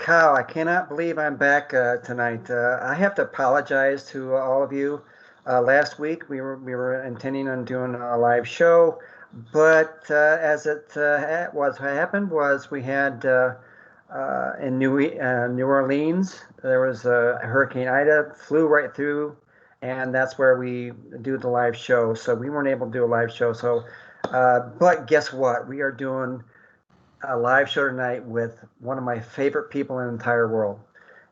cow, I cannot believe I'm back tonight. I have to apologize to all of you. Last week we were intending on doing a live show, but as it was happened was we had in New Orleans there was Hurricane Ida flew right through, and that's where we do the live show. So we weren't able to do a live show. So, but guess what? We are doing a live show tonight with one of my favorite people in the entire world.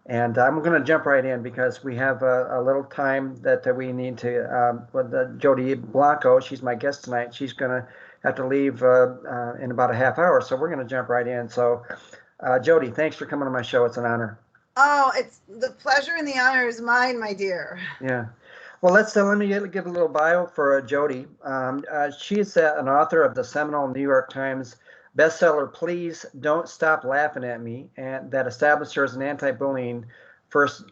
And I'm going to jump right in because we have a little time that we need to, with Jodee Blanco, she's my guest tonight. She's going to have to leave in about a half hour. So we're going to jump right in. So, Jodee, thanks for coming on my show. It's an honor. Oh, it's the pleasure and the honor is mine, my dear. Yeah. Well, let me give a little bio for Jodee. She's an author of the seminal New York Times bestseller "Please Don't Stop Laughing at Me," and that established her as an anti-bullying first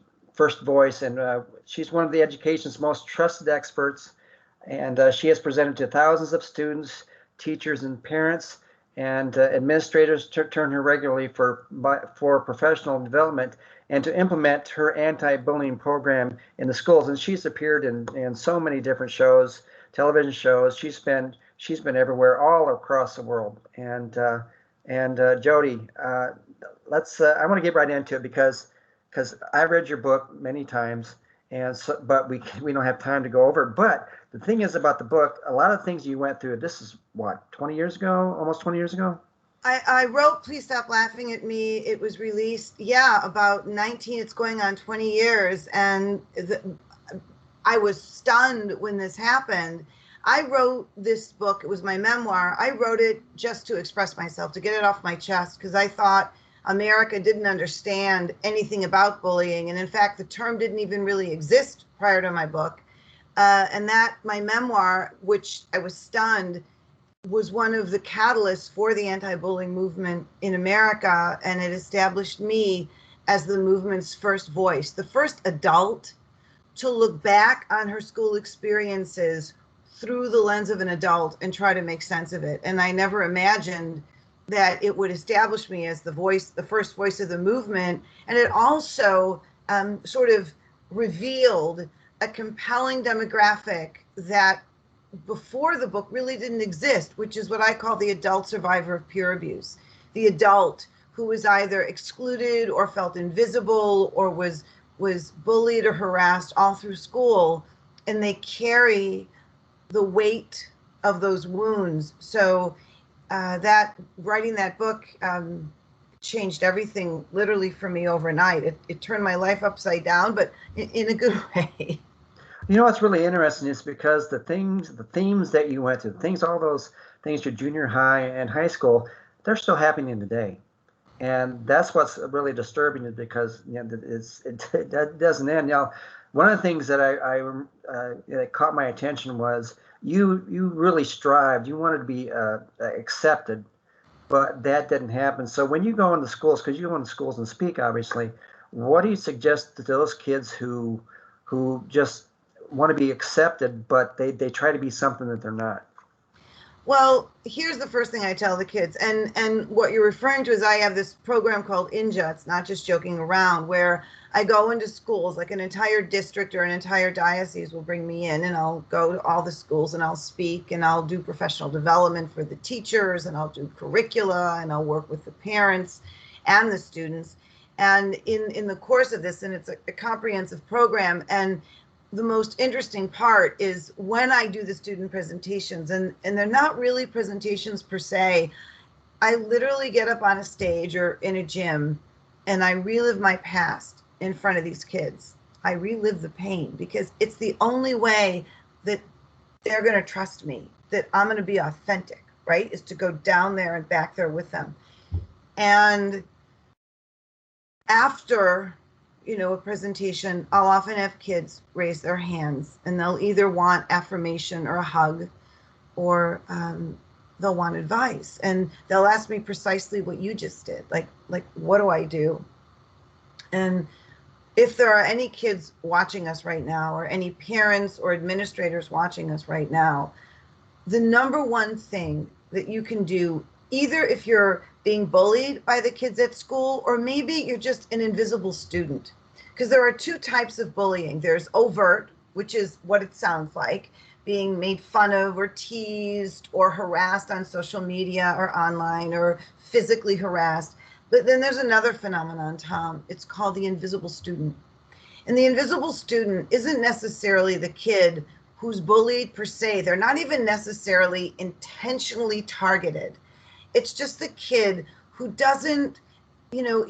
voice. And she's one of the education's most trusted experts. And she has presented to thousands of students, teachers, and parents. And administrators turn her regularly for professional development and to implement her anti-bullying program in the schools. And she's appeared in so many different shows, television shows. She's been everywhere, all across the world. And Jodee, I want to get right into it because I read your book many times, and so, but we don't have time to go over. But the thing is about the book, a lot of things you went through. This is what, 20 years ago, almost 20 years ago. I wrote Please Stop Laughing at Me. It was released, about 19, it's going on 20 years. And I was stunned when this happened. I wrote this book, it was my memoir. I wrote it just to express myself, to get it off my chest, because I thought America didn't understand anything about bullying. And in fact, the term didn't even really exist prior to my book. And that my memoir, which I was stunned, was one of the catalysts for the anti-bullying movement in America, and it established me as the movement's first voice, the first adult to look back on her school experiences through the lens of an adult and try to make sense of it. And I never imagined that it would establish me as the first voice of the movement. And it also sort of revealed a compelling demographic that before the book really didn't exist, which is what I call the adult survivor of peer abuse. The adult who was either excluded or felt invisible or was bullied or harassed all through school, and they carry the weight of those wounds. So that writing that book changed everything literally for me overnight. It turned my life upside down, but in a good way. You know what's really interesting is because the themes that you went through, all those things, your junior high and high school, they're still happening today, and that's what's really disturbing, is because it doesn't end. Now, one of the things that that caught my attention was you really strived. You wanted to be accepted, but that didn't happen. So when you go into schools, because you go into schools and speak, obviously, what do you suggest to those kids who just want to be accepted, but they try to be something that they're not? Well, here's the first thing I tell the kids, and what you're referring to is I have this program called INJA, it's not just joking around, where I go into schools, like an entire district or an entire diocese will bring me in, and I'll go to all the schools and I'll speak and I'll do professional development for the teachers, and I'll do curricula, and I'll work with the parents and the students. And in the course of this, and it's a comprehensive program, and the most interesting part is when I do the student presentations, and they're not really presentations per se. I literally get up on a stage or in a gym and I relive my past in front of these kids. I relive the pain because it's the only way that they're going to trust me, that I'm going to be authentic, right? Is to go down there and back there with them. And after a presentation, I'll often have kids raise their hands, and they'll either want affirmation or a hug, or they'll want advice, and they'll ask me precisely what you just did, like what do I do? And if there are any kids watching us right now, or any parents or administrators watching us right now, the number one thing that you can do, either if you're being bullied by the kids at school, or maybe you're just an invisible student. Because there are two types of bullying. There's overt, which is what it sounds like, being made fun of or teased or harassed on social media or online or physically harassed. But then there's another phenomenon, Tom. It's called the invisible student. And the invisible student isn't necessarily the kid who's bullied per se. They're not even necessarily intentionally targeted. It's just the kid who doesn't, you know,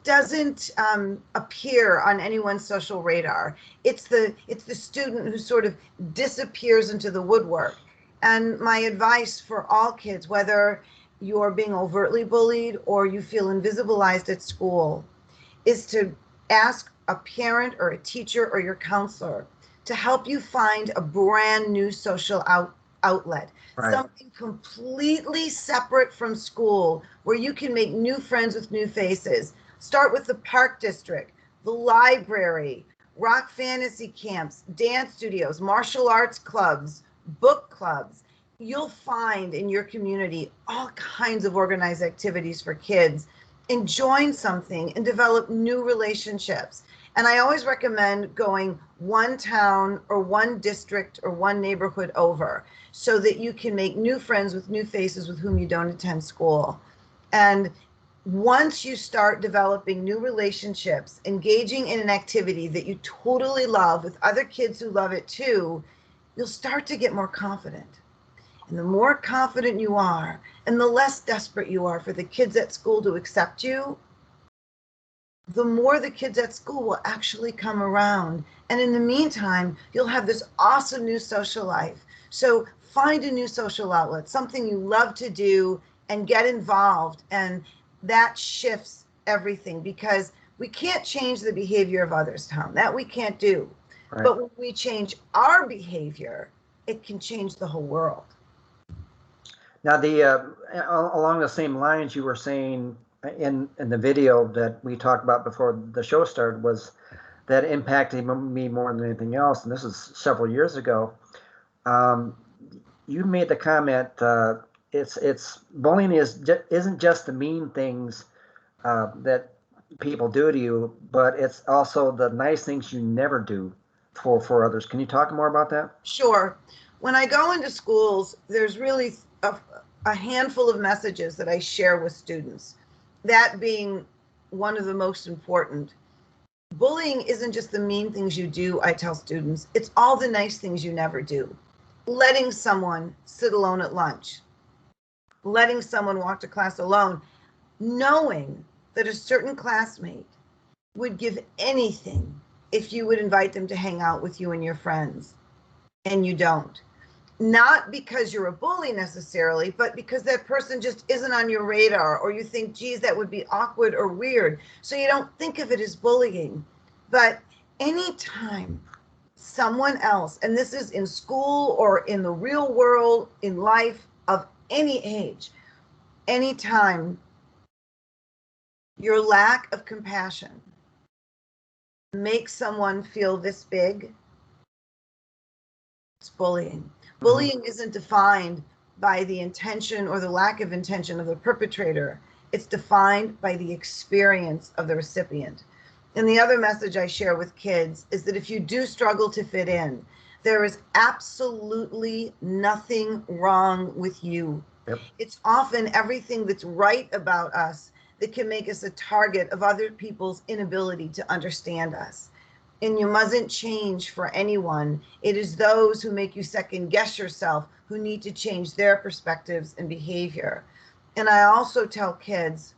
doesn't appear on anyone's social radar. It's the student who sort of disappears into the woodwork. And my advice for all kids, whether you're being overtly bullied or you feel invisibilized at school, is to ask a parent or a teacher or your counselor to help you find a brand new social outlet, Right. something completely separate from school where you can make new friends with new faces. Start with the park district, the library, rock fantasy camps, dance studios, martial arts clubs, book clubs. You'll find in your community all kinds of organized activities for kids, and join something and develop new relationships. And I always recommend going one town or one district or one neighborhood over so that you can make new friends with new faces with whom you don't attend school. And once you start developing new relationships, engaging in an activity that you totally love with other kids who love it too, you'll start to get more confident. And the more confident you are, and the less desperate you are for the kids at school to accept you, the more the kids at school will actually come around. And in the meantime, you'll have this awesome new social life. So find a new social outlet, something you love to do, and get involved. And that shifts everything, because we can't change the behavior of others, Tom. That we can't do. Right. But when we change our behavior, it can change the whole world. Now, along the same lines you were saying in the video that we talked about before the show started, was that impacted me more than anything else, and this is several years ago. You made the comment, it's bullying isn't just the mean things that people do to you, but it's also the nice things you never do for others. Can you talk more about that? Sure. When I go into schools, there's really a handful of messages that I share with students, that being one of the most important. Bullying isn't just the mean things you do, I tell students, it's all the nice things you never do. Letting someone sit alone at lunch, letting someone walk to class alone, knowing that a certain classmate would give anything if you would invite them to hang out with you and your friends, and you don't. Not because you're a bully necessarily, but because that person just isn't on your radar, or you think, geez, that would be awkward or weird. So you don't think of it as bullying. But anytime someone else, and this is in school or in the real world, in life of any age, anytime your lack of compassion makes someone feel this big, it's bullying. Bullying isn't defined by the intention or the lack of intention of the perpetrator. It's defined by the experience of the recipient. And the other message I share with kids is that if you do struggle to fit in, there is absolutely nothing wrong with you. Yep. It's often everything that's right about us that can make us a target of other people's inability to understand us. And you mustn't change for anyone. It is those who make you second guess yourself who need to change their perspectives and behavior. And I also tell kids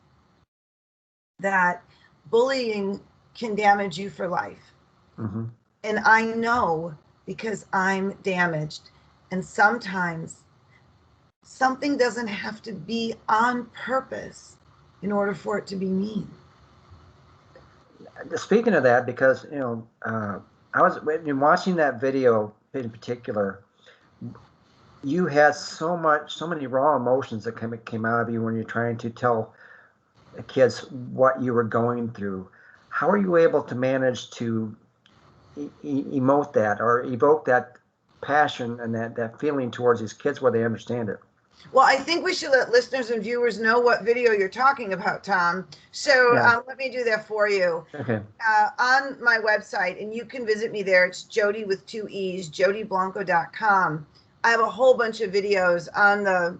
that bullying can damage you for life. Mm-hmm. And I know, because I'm damaged. And sometimes something doesn't have to be on purpose in order for it to be mean. Speaking of that, because I was watching that video in particular. You had so many raw emotions that came out of you when you're trying to tell the kids what you were going through. How are you able to manage to emote that or evoke that passion and that feeling towards these kids where they understand it? Well, I think we should let listeners and viewers know what video you're talking about, Tom. So Yeah. let me do that for you. Okay. On my website, and you can visit me there. It's Jodee with 2 E's, JodeeBlanco.com. I have a whole bunch of videos on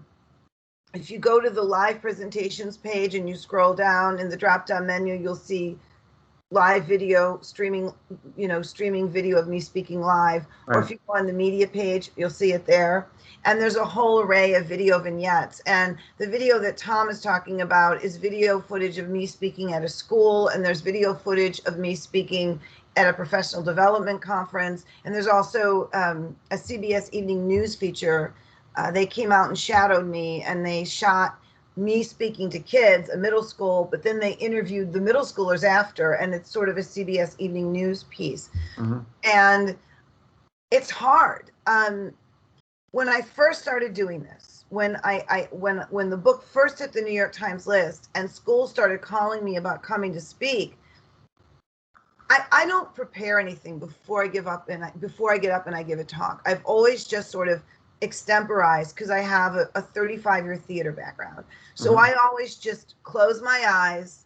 if you go to the live presentations page and you scroll down in the drop-down menu, you'll see live video streaming, streaming video of me speaking live. Or if you go on the media page, you'll see it there. And there's a whole array of video vignettes. And the video that Tom is talking about is video footage of me speaking at a school. And there's video footage of me speaking at a professional development conference. And there's also a CBS Evening News feature. They came out and shadowed me, and they shot me speaking to kids, a middle school, but then they interviewed the middle schoolers after, and it's sort of a CBS Evening News piece. Mm-hmm. And it's hard. When I first started doing this, when the book first hit the New York Times list and schools started calling me about coming to speak, I don't prepare anything before I get up and I give a talk. I've always just sort of extemporized, because I have a 35-year theater background. So mm-hmm. I always just close my eyes,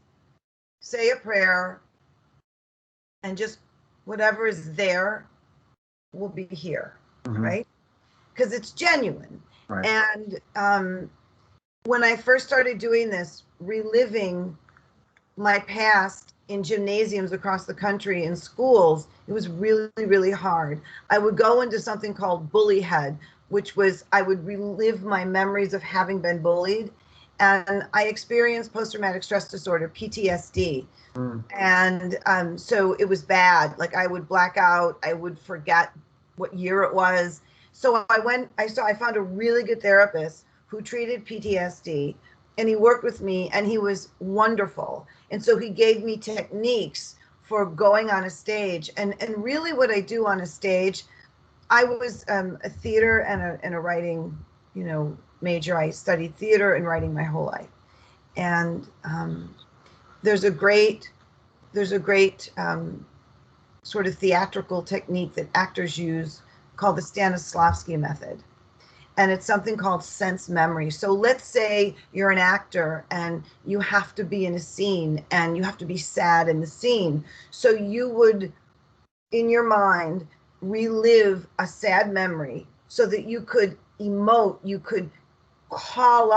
say a prayer, and just whatever is there will be here, mm-hmm. right? Because it's genuine. Right. And when I first started doing this, reliving my past in gymnasiums across the country, in schools, it was really, really hard. I would go into something called bully head, which was I would relive my memories of having been bullied. And I experienced post-traumatic stress disorder, PTSD. Mm. And so it was bad. Like, I would black out. I would forget what year it was. So I found a really good therapist who treated PTSD, and he worked with me, and he was wonderful. And so he gave me techniques for going on a stage. And really what I do on a stage, I was a theater and a writing, major. I studied theater and writing my whole life. And there's a great sort of theatrical technique that actors use called the Stanislavski method. And it's something called sense memory. So let's say you're an actor and you have to be in a scene and you have to be sad in the scene. So you would, in your mind, relive a sad memory so that you could emote, you could call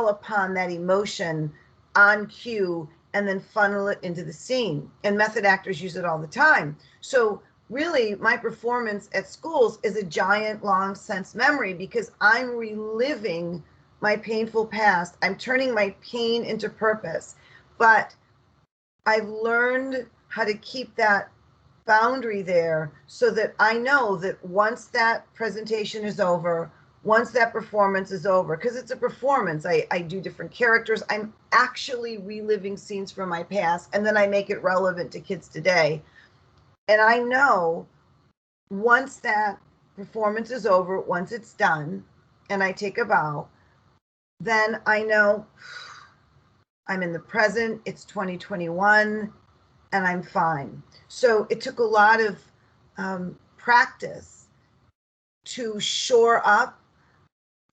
upon that emotion on cue and then funnel it into the scene. And method actors use it all the time. So really, my performance at schools is a giant long sense memory, because I'm reliving my painful past. I'm turning my pain into purpose. But I've learned how to keep that boundary there so that I know that once that presentation is over, once that performance is over, because it's a performance, I do different characters. I'm actually reliving scenes from my past, and then I make it relevant to kids today. And I know once that performance is over, once it's done, and I take a bow, then I know I'm in the present, it's 2021, and I'm fine. So it took a lot of practice to shore up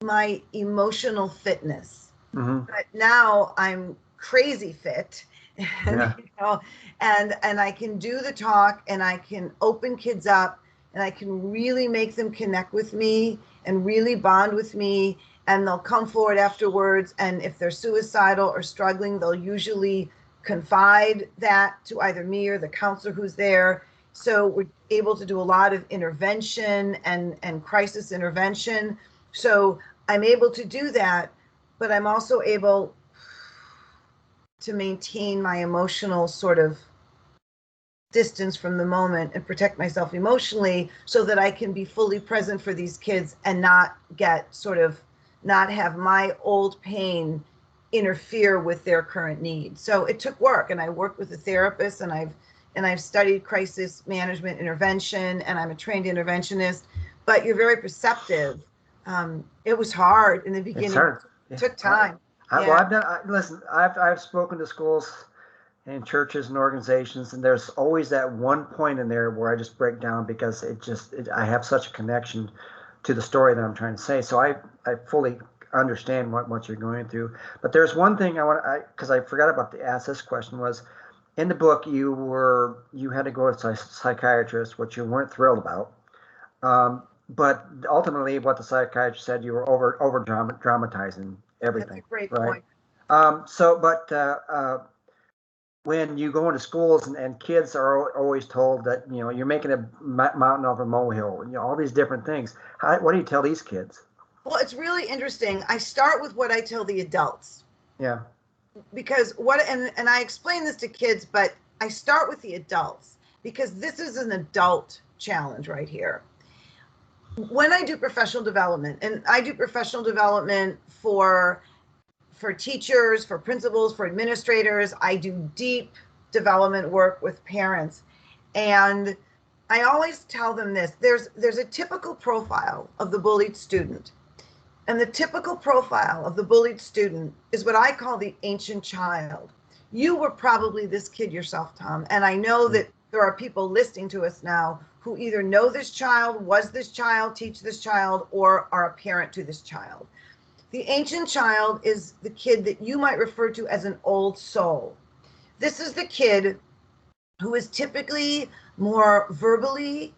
my emotional fitness. Mm-hmm. But now I'm crazy fit. And, yeah. And I can do the talk, and I can open kids up, and I can really make them connect with me and really bond with me, and they'll come forward afterwards. And if they're suicidal or struggling, they'll usually confide that to either me or the counselor who's there. So we're able to do a lot of intervention and crisis intervention. So I'm able to do that, but I'm also able to maintain my emotional sort of distance from the moment and protect myself emotionally so that I can be fully present for these kids and not have my old pain interfere with their current needs. So it took work, and I worked with a therapist, and I've studied crisis management intervention, and I'm a trained interventionist. But you're very perceptive. It was hard in the beginning. It's hard. It took time. I've spoken to schools and churches and organizations, and there's always that one point in there where I just break down, because I have such a connection to the story that I'm trying to say. So I fully understand what you're going through. But there's one thing because I forgot about to ask this question was, in the book you had to go to a psychiatrist, which you weren't thrilled about. But ultimately, what the psychiatrist said, you were over dramatizing everything. That's a great right? point. When you go into schools and kids are always told that you're making a mountain over a molehill, all these different things. What do you tell these kids? Well, it's really interesting. I start with what I tell the adults. Yeah. Because and I explain this to kids, but I start with the adults because this is an adult challenge right here. When I do professional development, and I do professional development for teachers, for principals, for administrators, I do deep development work with parents. And I always tell them this, there's a typical profile of the bullied student. And the typical profile of the bullied student is what I call the ancient child. You were probably this kid yourself, Tom. And I know that there are people listening to us now who either know this child, was this child, teach this child, or are a parent to this child. The ancient child is the kid that you might refer to as an old soul. This is the kid who is typically more verbally,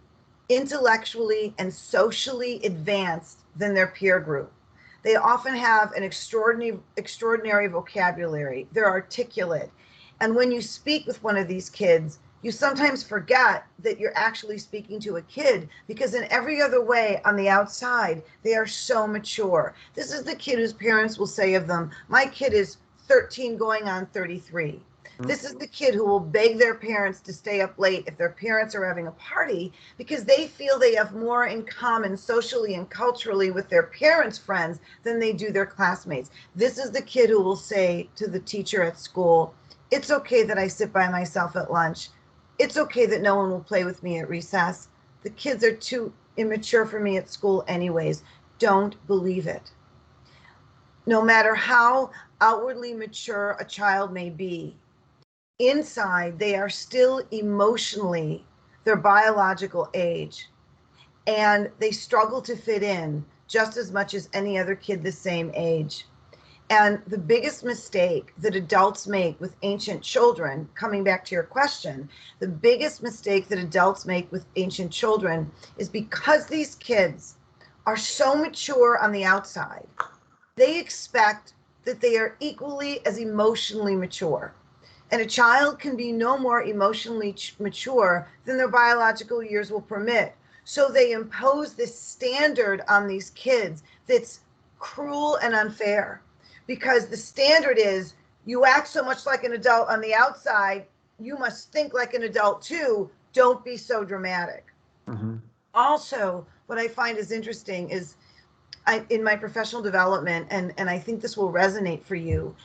intellectually, and socially advanced than their peer group. They often have an extraordinary vocabulary. They're articulate. And when you speak with one of these kids, you sometimes forget that you're actually speaking to a kid because in every other way on the outside, they are so mature. This is the kid whose parents will say of them, my kid is 13 going on 33. This is the kid who will beg their parents to stay up late if their parents are having a party because they feel they have more in common socially and culturally with their parents' friends than they do their classmates. This is the kid who will say to the teacher at school, it's okay that I sit by myself at lunch. It's okay that no one will play with me at recess. The kids are too immature for me at school anyways. Don't believe it. No matter how outwardly mature a child may be, inside they are still emotionally their biological age, and they struggle to fit in just as much as any other kid the same age. And the biggest mistake that adults make with ancient children, coming back to your question, the biggest mistake that adults make with ancient children is because these kids are so mature on the outside, they expect that they are equally as emotionally mature. And a child can be no more emotionally mature than their biological years will permit. So they impose this standard on these kids that's cruel and unfair. Because the standard is you act so much like an adult on the outside, you must think like an adult too. Don't be so dramatic. Mm-hmm. Also, what I find is interesting is in my professional development, and I think this will resonate for you,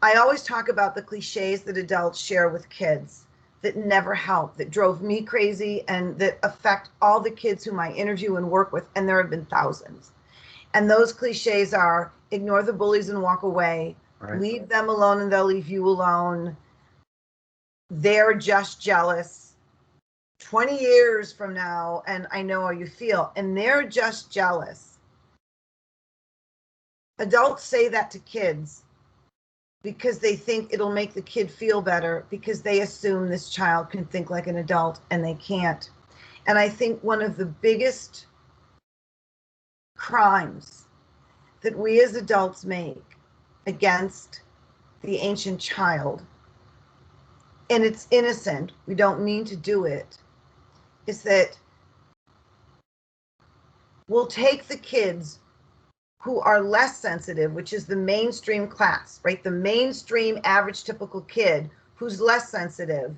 I always talk about the cliches that adults share with kids that never help, that drove me crazy, and that affect all the kids whom I interview and work with, and there have been thousands. And those cliches are ignore the bullies and walk away, right. Leave them alone and they'll leave you alone. They're just jealous. 20 years from now, and I know how you feel, and they're just jealous. Adults say that to kids because they think it'll make the kid feel better because they assume this child can think like an adult and they can't. And I think one of the biggest crimes that we as adults make against the ancient child, and it's innocent, we don't mean to do it, is that we'll take the kids who are less sensitive, which is the mainstream class, right? The mainstream average typical kid who's less sensitive.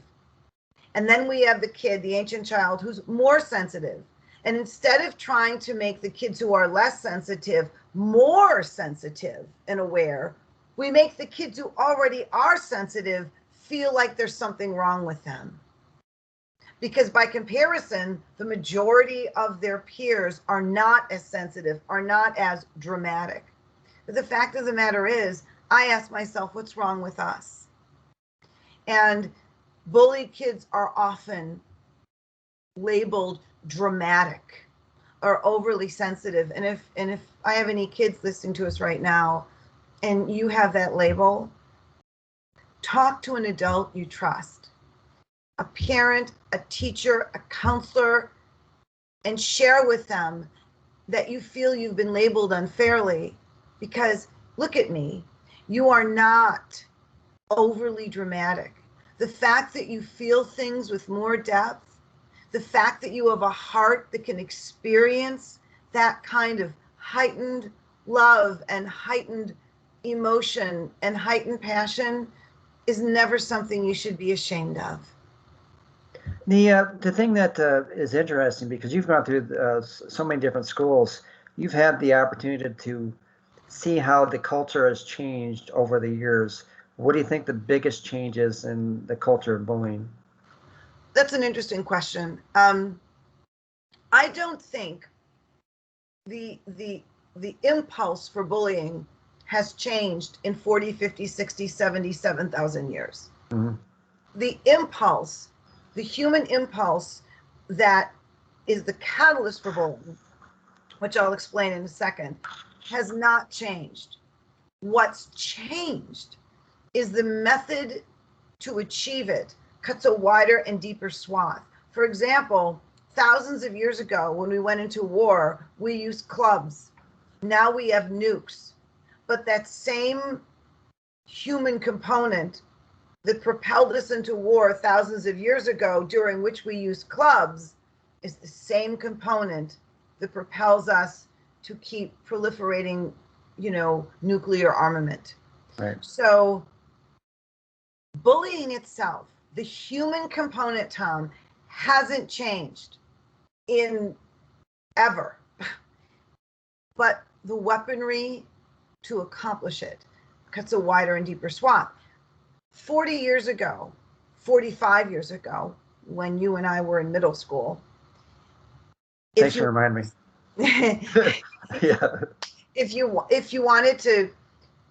And then we have the kid, the ancient child, who's more sensitive. And instead of trying to make the kids who are less sensitive more sensitive and aware, we make the kids who already are sensitive feel like there's something wrong with them. Because by comparison, the majority of their peers are not as sensitive, are not as dramatic. But the fact of the matter is, I ask myself, what's wrong with us? And bullied kids are often labeled dramatic. are overly sensitive. And if I have any kids listening to us right now and you have that label, talk to an adult you trust, a parent, a teacher, a counselor, and share with them that you feel you've been labeled unfairly. Because look at me, you are not overly dramatic. The fact that you feel things with more depth, the fact that you have a heart that can experience that kind of heightened love and heightened emotion and heightened passion is never something you should be ashamed of. The thing that is interesting, because you've gone through so many different schools, you've had the opportunity to see how the culture has changed over the years. What do you think the biggest change is in the culture of bullying? That's an interesting question. I don't think the impulse for bullying has changed in 40, 50, 60, 70, 7,000 years. Mm-hmm. The impulse, the human impulse that is the catalyst for bullying, which I'll explain in a second, has not changed. What's changed is the method to achieve it cuts a wider and deeper swath. For example, thousands of years ago, when we went into war, we used clubs. Now we have nukes. But that same human component that propelled us into war thousands of years ago, during which we used clubs, is the same component that propels us to keep proliferating, nuclear armament. Right. So bullying itself, the human component, Tom, hasn't changed in ever. But the weaponry to accomplish it cuts a wider and deeper swath. 40 years ago, 45 years ago, when you and I were in middle school. Thanks for reminding me. Yeah. If you wanted to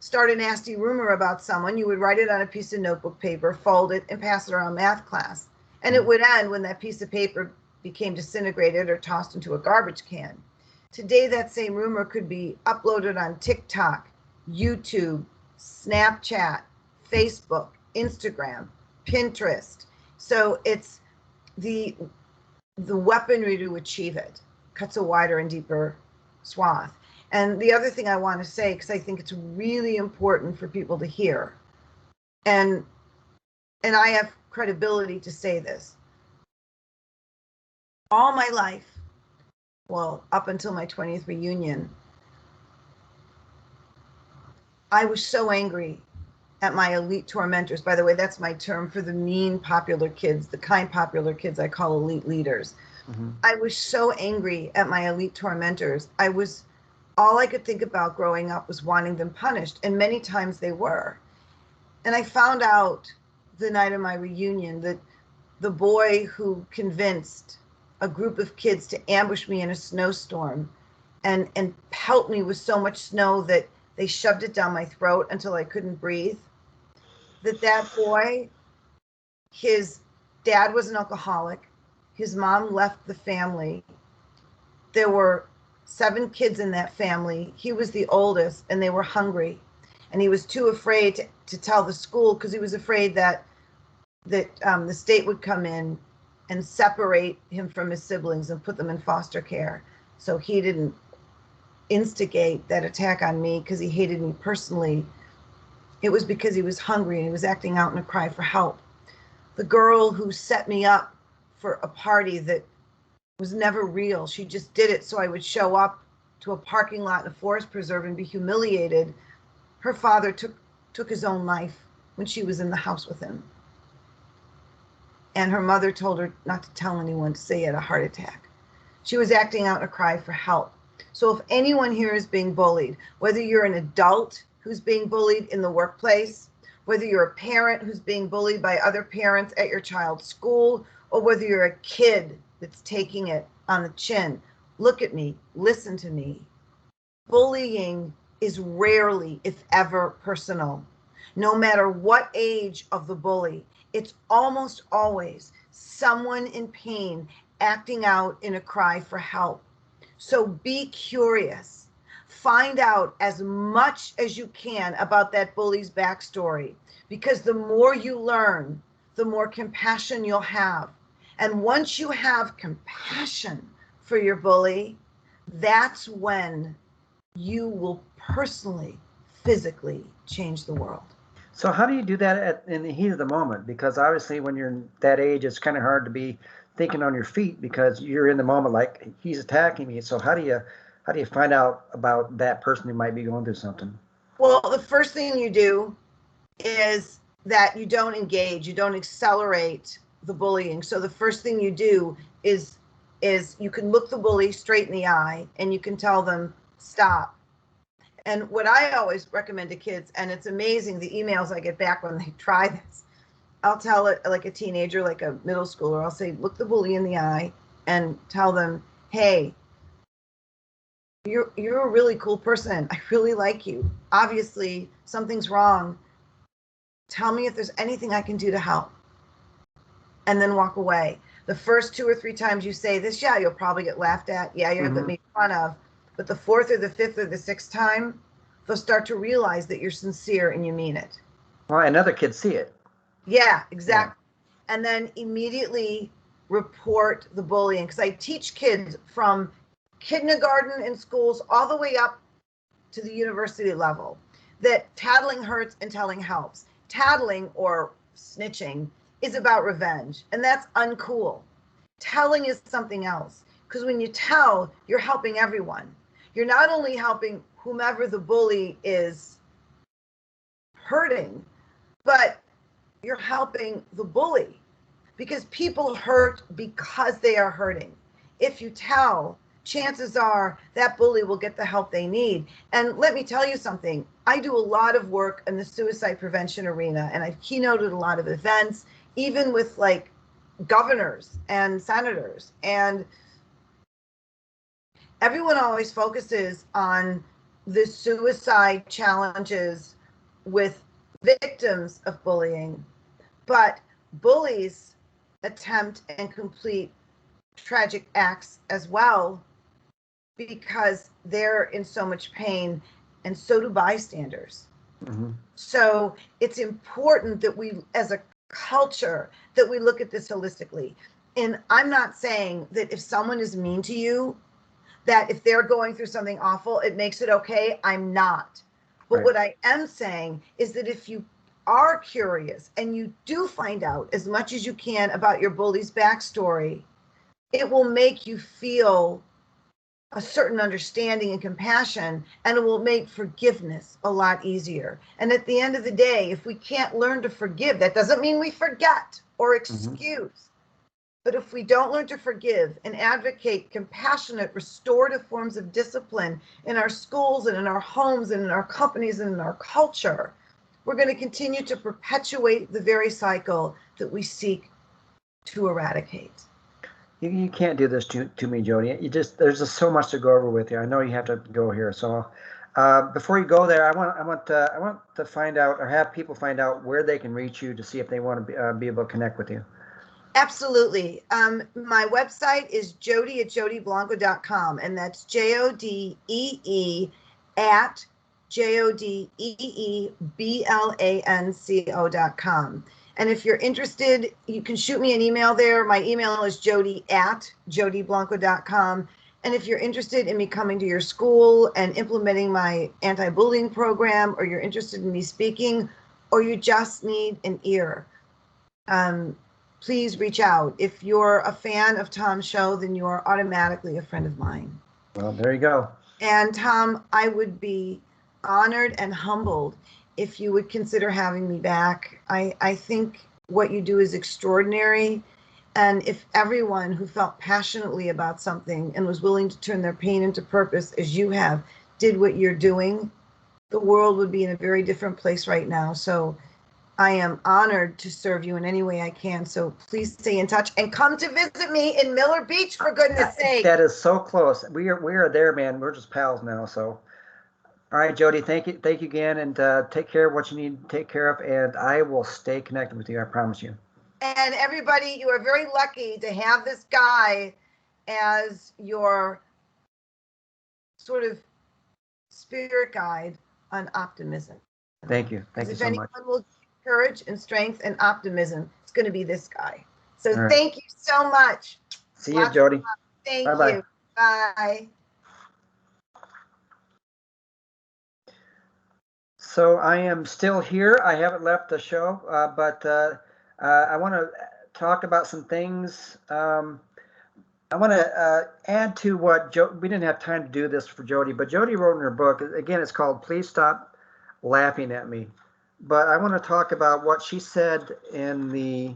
start a nasty rumor about someone, you would write it on a piece of notebook paper, fold it, and pass it around math class. And it would end when that piece of paper became disintegrated or tossed into a garbage can. Today, that same rumor could be uploaded on TikTok, YouTube, Snapchat, Facebook, Instagram, Pinterest. So it's the weaponry to achieve it cuts a wider and deeper swath. And the other thing I want to say, because I think it's really important for people to hear, and I have credibility to say this. All my life, well, up until my 20th reunion, I was so angry at my elite tormentors. By the way, that's my term for the mean popular kids, the kind popular kids I call elite leaders. Mm-hmm. I was so angry at my elite tormentors. All I could think about growing up was wanting them punished, and many times they were. And I found out the night of my reunion that the boy who convinced a group of kids to ambush me in a snowstorm and pelt me with so much snow that they shoved it down my throat until I couldn't breathe, that boy, his dad was an alcoholic. His mom left the family. There were 7 kids in that family. He was the oldest, and they were hungry. And he was too afraid to tell the school, because he was afraid that the state would come in and separate him from his siblings and put them in foster care. So he didn't instigate that attack on me because he hated me personally. It was because he was hungry and he was acting out in a cry for help. The girl who set me up for a party that was never real, she just did it so I would show up to a parking lot in a forest preserve and be humiliated. Her father took his own life when she was in the house with him. And her mother told her not to tell anyone, to say he had a heart attack. She was acting out in a cry for help. So if anyone here is being bullied, whether you're an adult who's being bullied in the workplace, whether you're a parent who's being bullied by other parents at your child's school, or whether you're a kid that's taking it on the chin, look at me, listen to me. Bullying is rarely, if ever, personal. No matter what age of the bully, it's almost always someone in pain acting out in a cry for help. So be curious. Find out as much as you can about that bully's backstory, because the more you learn, the more compassion you'll have. And once you have compassion for your bully, that's when you will personally, physically change the world. So how do you do that in the heat of the moment? Because obviously when you're that age, it's kind of hard to be thinking on your feet because you're in the moment, like he's attacking me. So how do you find out about that person who might be going through something? Well, the first thing you do is that you don't engage, you don't accelerate the bullying. So the first thing you do is you can look the bully straight in the eye and you can tell them stop. And what I always recommend to kids, and it's amazing the emails I get back when they try this, I'll tell it like a teenager, like a middle schooler, I'll say, look the bully in the eye and tell them, hey, you're a really cool person. I really like you. Obviously, something's wrong. Tell me if there's anything I can do to help. And then walk away. The first 2 or 3 times you say this, yeah, you'll probably get laughed at. Yeah, you're going to get made fun of. But the 4th or the 5th or the 6th time, they'll start to realize that you're sincere and you mean it. Well, and other kids see it. Yeah, exactly. Yeah. And then immediately report the bullying. Because I teach kids from kindergarten in schools all the way up to the university level that tattling hurts and telling helps. Tattling or snitching is about revenge, and that's uncool. Telling is something else, because when you tell, you're helping everyone. You're not only helping whomever the bully is hurting, but you're helping the bully, because people hurt because they are hurting. If you tell, chances are that bully will get the help they need. And let me tell you something, I do a lot of work in the suicide prevention arena, and I've keynoted a lot of events, even with like governors and senators. And everyone always focuses on the suicide challenges with victims of bullying, but bullies attempt and complete tragic acts as well, because they're in so much pain, and so do bystanders. So it's important that we, as a culture, that we look at this holistically. And I'm not saying that if someone is mean to you, that if they're going through something awful, it makes it okay. I'm not. But what I am saying is that if you are curious and you do find out as much as you can about your bully's backstory, it will make you feel a certain understanding and compassion, and it will make forgiveness a lot easier. And at the end of the day, if we can't learn to forgive, that doesn't mean we forget or excuse. But if we don't learn to forgive and advocate compassionate, restorative forms of discipline in our schools and in our homes and in our companies and in our culture, we're going to continue to perpetuate the very cycle that we seek to eradicate. You can't do this to me, Jodee. There's just so much to go over with you. I know you have to go here. So before you go there, I want to find out, or have people find out, where they can reach you to see if they want to be able to connect with you. Absolutely. My website is Jodee at jodeeblanco.com, and that's JODEE at JODEEBLANCO.com. And if you're interested, you can shoot me an email there. My email is Jodee at jodeeblanco.com. And if you're interested in me coming to your school and implementing my anti-bullying program, or you're interested in me speaking, or you just need an ear, please reach out. If you're a fan of Tom's show, then you're automatically a friend of mine. Well, there you go. And Tom, I would be honored and humbled if you would consider having me back. I think what you do is extraordinary. And if everyone who felt passionately about something and was willing to turn their pain into purpose, as you have, did what you're doing, the world would be in a very different place right now. So I am honored to serve you in any way I can. So please stay in touch and come to visit me in Miller Beach, for goodness sake. That is so close. We are there, man. We're just pals now. So, all right, Jodee, thank you again, and take care of what you need to take care of, and I will stay connected with you. I promise you. And everybody, you are very lucky to have this guy as your sort of spirit guide on optimism. Thank you. Thank you if so anyone much. will courage and strength and optimism, it's going to be this guy. So All right. thank you so much. See you, Jodee. Thank Bye-bye. you. Bye. So I am still here. I haven't left the show, but I want to talk about some things. I want to add to what we didn't have time to do this for Jodee, but Jodee wrote in her book, again, it's called Please Stop Laughing at Me. But I want to talk about what she said in the,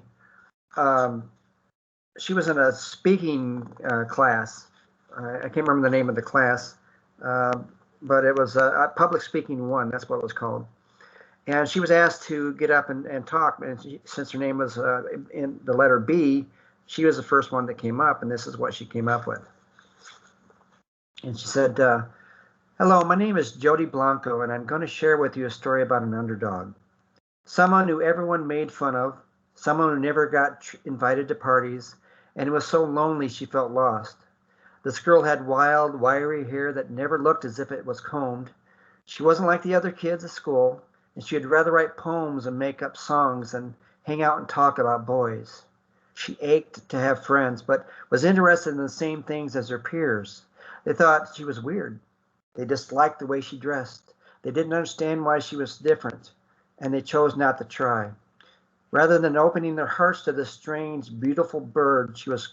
she was in a speaking class. I can't remember the name of the class, but it was a public speaking one. That's what it was called. And she was asked to get up and talk. And since her name was in the letter B, she was the first one that came up. And this is what she came up with. And she said, hello, my name is Jodee Blanco, and I'm going to share with you a story about an underdog. Someone who everyone made fun of, someone who never got invited to parties, and who was so lonely she felt lost. This girl had wild, wiry hair that never looked as if it was combed. She wasn't like the other kids at school, and she'd rather write poems and make up songs than hang out and talk about boys. She ached to have friends, but was interested in the same things as her peers. They thought she was weird. They disliked the way she dressed. They didn't understand why she was different, and they chose not to try. Rather than opening their hearts to this strange, beautiful bird, she was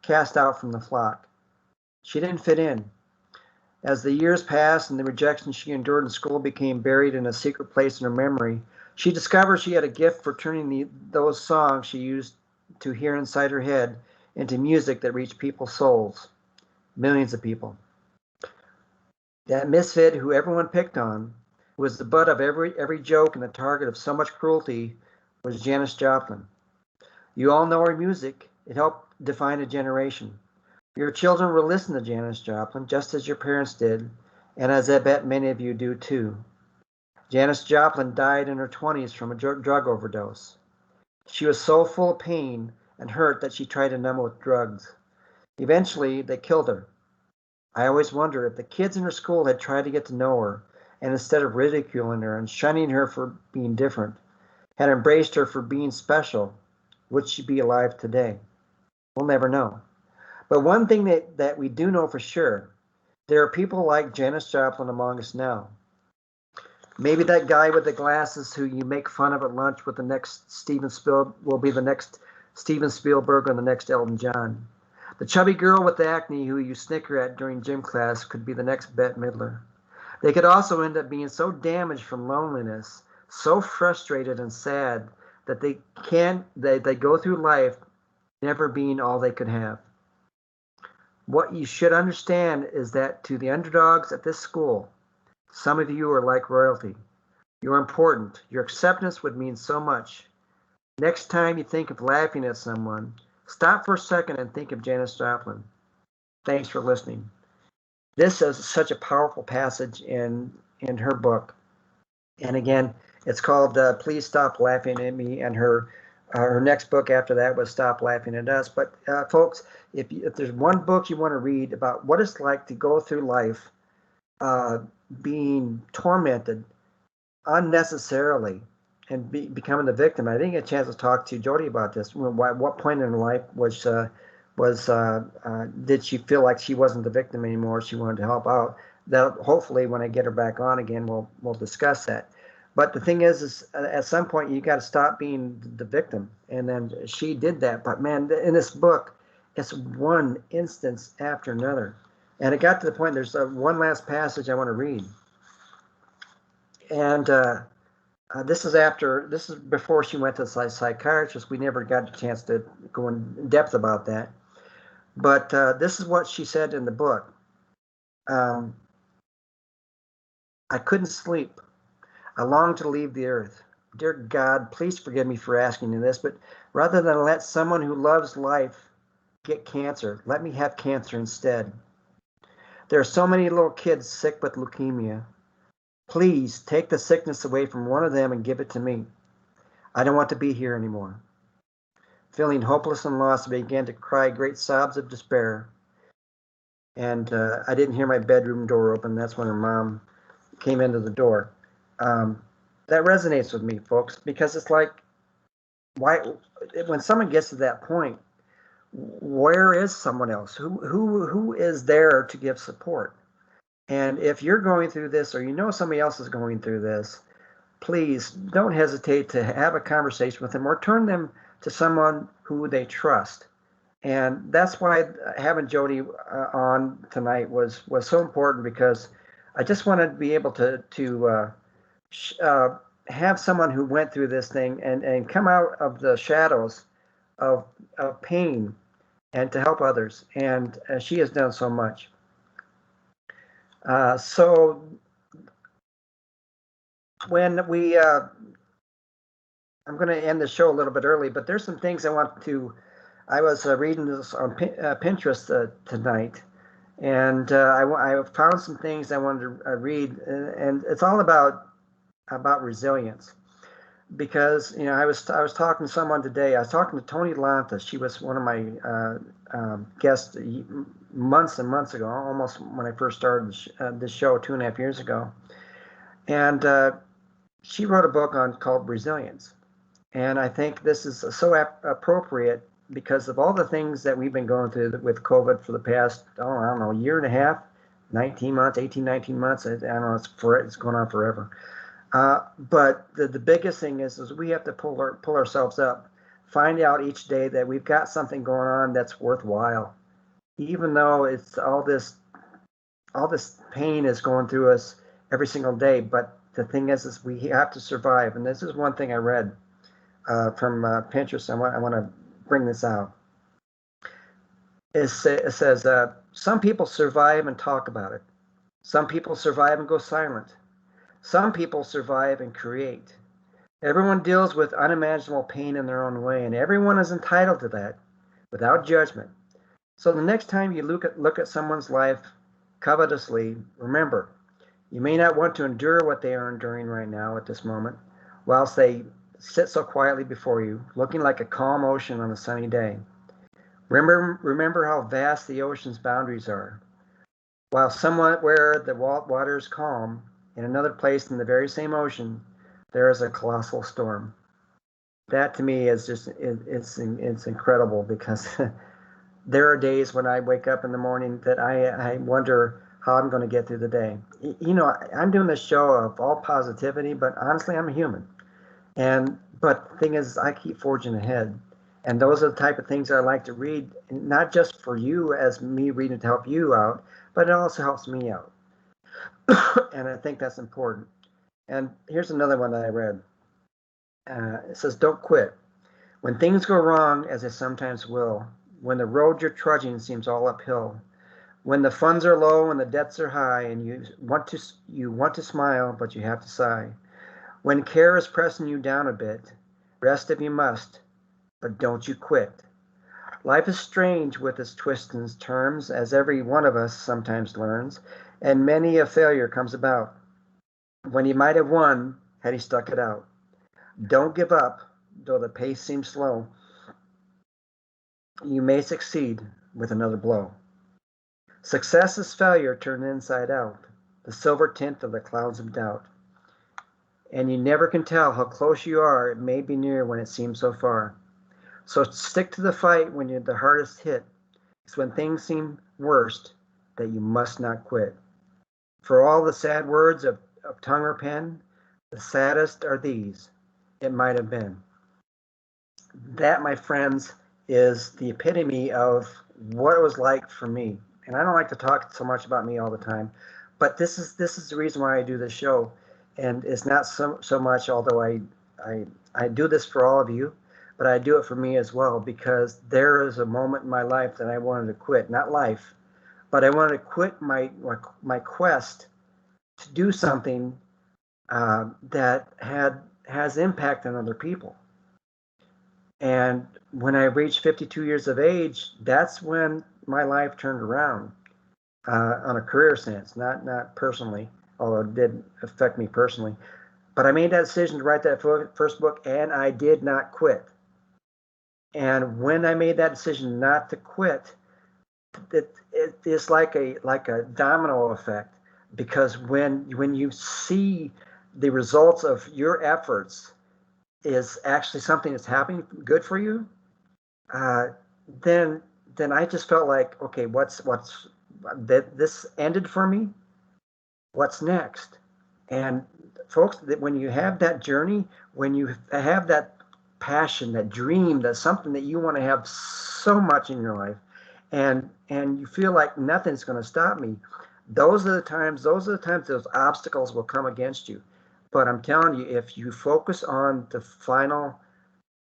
cast out from the flock. She didn't fit in. As the years passed and the rejection she endured in school became buried in a secret place in her memory, she discovered she had a gift for turning those songs she used to hear inside her head into music that reached people's souls, millions of people. That misfit who everyone picked on, who was the butt of every joke and the target of so much cruelty, was Janis Joplin. You all know her music. It helped define a generation. Your children will listen to Janis Joplin just as your parents did, and as I bet many of you do too. Janis Joplin died in her 20s from a drug overdose. She was so full of pain and hurt that she tried to numb it with drugs. Eventually, they killed her. I always wonder if the kids in her school had tried to get to know her, and instead of ridiculing her and shunning her for being different, had embraced her for being special, would she be alive today? We'll never know. But one thing that we do know for sure, there are people like Janis Joplin among us now. Maybe that guy with the glasses who you make fun of at lunch with the next Steven Spielberg will be the next Steven Spielberg or the next Elton John. The chubby girl with the acne who you snicker at during gym class could be the next Bette Midler. They could also end up being so damaged from loneliness, so frustrated and sad that they go through life never being all they could have. What you should understand is that to the underdogs at this school, some of you are like royalty. You're important. Your acceptance would mean so much. Next time you think of laughing at someone, stop for a second and think of Janis Joplin. Thanks for listening. This is such a powerful passage in her book. And again, it's called Please Stop Laughing at Me, and her next book after that was Stop Laughing at Us. But folks, if there's one book you want to read about what it's like to go through life being tormented unnecessarily and becoming the victim, I didn't get a chance to talk to Jodee about this. What point in her life did she feel like she wasn't the victim anymore? She wanted to help out. That hopefully, when I get her back on again, we'll discuss that. But the thing is at some point you got to stop being the victim, and then she did that. But man, in this book, it's one instance after another, and it got to the point. There's one last passage I want to read, and this is before she went to the psychiatrist. We never got a chance to go in depth about that, but this is what she said in the book. I couldn't sleep. I longed to leave the earth. Dear God, please forgive me for asking you this, but rather than let someone who loves life get cancer, let me have cancer instead. There are so many little kids sick with leukemia. Please take the sickness away from one of them and give it to me. I don't want to be here anymore. Feeling hopeless and lost, I began to cry great sobs of despair. and I didn't hear my bedroom door open. That's when her mom came into the door. That resonates with me, folks, because it's like, why, when someone gets to that point, where is someone else? Who is there to give support? And if you're going through this, or you know somebody else is going through this, please don't hesitate to have a conversation with them or turn them to someone who they trust. And that's why having Jodee on tonight was so important, because I just wanted to be able to have someone who went through this thing and come out of the shadows of pain and to help others. And she has done so much. So when we, I'm going to end the show a little bit early, but there's some things I want to. I was reading this on Pinterest tonight, and I found some things I wanted to read, and it's all about resilience. Because I was talking to someone today. I was talking to Tony Lantas. She was one of my guests months and months ago, almost when I first started this show 2.5 years ago. And she wrote a book called Resilience. And I think this is so appropriate because of all the things that we've been going through with COVID for the past, I don't know, year and a half, 19 months, 18, 19 months. I don't know, it's going on forever. But the biggest thing is we have to pull ourselves up, find out each day that we've got something going on that's worthwhile, even though it's all this pain is going through us every single day. But the thing is we have to survive. And this is one thing I read from Pinterest. I want to bring this out. It says some people survive and talk about it. Some people survive and go silent. Some people survive and create. Everyone deals with unimaginable pain in their own way, and everyone is entitled to that, without judgment. So the next time you look at someone's life covetously, remember, you may not want to endure what they are enduring right now at this moment, whilst they sit so quietly before you, looking like a calm ocean on a sunny day. Remember how vast the ocean's boundaries are. While somewhere where the water is calm, in another place in the very same ocean, there is a colossal storm. That to me is just, it's incredible, because there are days when I wake up in the morning that I wonder how I'm going to get through the day. I'm doing this show of all positivity, but honestly, I'm a human. But the thing is, I keep forging ahead. And those are the type of things I like to read, not just for you as me reading to help you out, but it also helps me out. And I think that's important. And here's another one that I read. It says, don't quit. When things go wrong, as they sometimes will, when the road you're trudging seems all uphill, when the funds are low and the debts are high, and you want to smile, but you have to sigh, when care is pressing you down a bit, rest if you must, but don't you quit. Life is strange with its twists and turns, as every one of us sometimes learns, and many a failure comes about, when he might have won had he stuck it out. Don't give up, though the pace seems slow. You may succeed with another blow. Success is failure turned inside out, the silver tint of the clouds of doubt. And you never can tell how close you are. It may be near when it seems so far. So stick to the fight when you're the hardest hit. It's when things seem worst that you must not quit. For all the sad words of tongue or pen, the saddest are these: it might have been. That, my friends, is the epitome of what it was like for me. And I don't like to talk so much about me all the time, but this is the reason why I do this show. And it's not so much, although I do this for all of you, but I do it for me as well, because there is a moment in my life that I wanted to quit, not life, but I wanted to quit my quest to do something that has impact on other people. And when I reached 52 years of age, that's when my life turned around on a career sense, not personally, although it did affect me personally. But I made that decision to write that first book, and I did not quit. And when I made that decision not to quit, it is like a domino effect, because when you see the results of your efforts is actually something that's happening good for you, uh, then I just felt like, okay, what's that this ended for me? What's next? And folks, that when you have that journey, when you have that passion, that dream, that's something that you want to have so much in your life, and you feel like nothing's going to stop me, those are the times those obstacles will come against you. But I'm telling you, if you focus on the final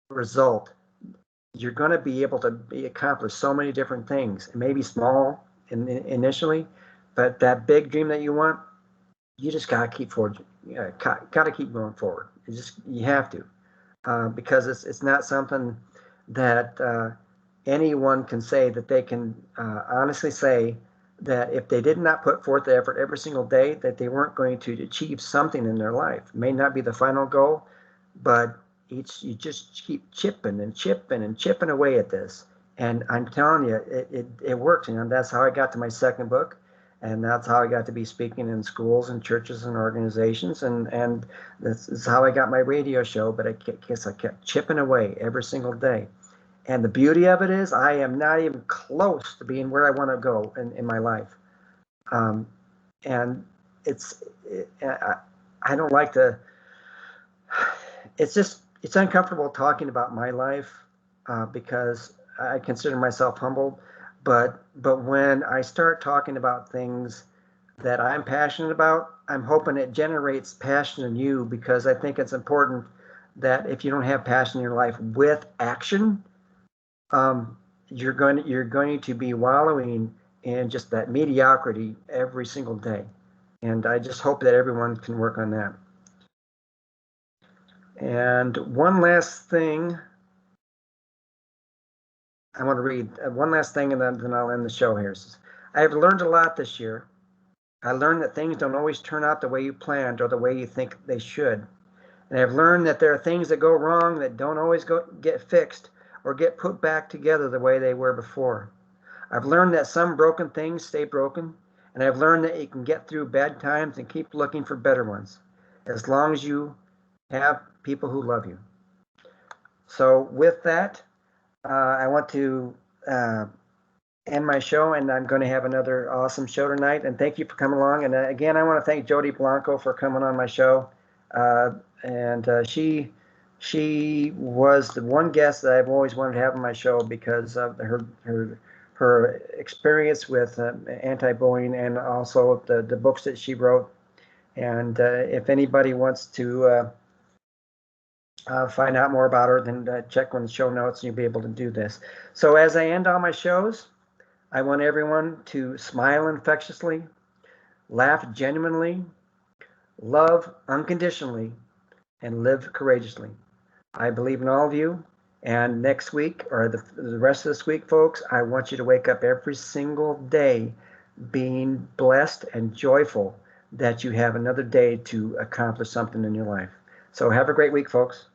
result, you're going to be able to accomplish so many different things. It may be small initially, but that big dream that you want, you just got to keep forward. Got to keep going forward. You have to, because it's not something that anyone can say that they can honestly say that if they did not put forth the effort every single day, that they weren't going to achieve something in their life. It may not be the final goal, but you just keep chipping and chipping and chipping away at this. And I'm telling you, it works. That's how I got to my second book, and that's how I got to be speaking in schools and churches and organizations, and this is how I got my radio show. But I guess I kept chipping away every single day. And the beauty of it is, I am not even close to being where I want to go in my life. And I don't like to, it's uncomfortable talking about my life, because I consider myself humbled. But when I start talking about things that I'm passionate about, I'm hoping it generates passion in you, because I think it's important that if you don't have passion in your life with action, you're going to be wallowing in just that mediocrity every single day. And I just hope that everyone can work on that. And one last thing I want to read, one last thing, and then I'll end the show here. It says, I have learned a lot this year. I learned that things don't always turn out the way you planned or the way you think they should. And I've learned that there are things that go wrong that don't always get fixed or get put back together the way they were before. I've learned that some broken things stay broken, and I've learned that you can get through bad times and keep looking for better ones, as long as you have people who love you. So with that, I want to end my show, and I'm going to have another awesome show tonight. And thank you for coming along. And again, I want to thank Jodee Blanco for coming on my show. And she was the one guest that I've always wanted to have on my show, because of her experience with anti-bullying, and also the books that she wrote. And if anybody wants to find out more about her, then check on the show notes, and you'll be able to do this. So as I end all my shows, I want everyone to smile infectiously, laugh genuinely, love unconditionally, and live courageously. I believe in all of you. And next week, or the rest of this week, folks, I want you to wake up every single day being blessed and joyful that you have another day to accomplish something in your life. So have a great week, folks.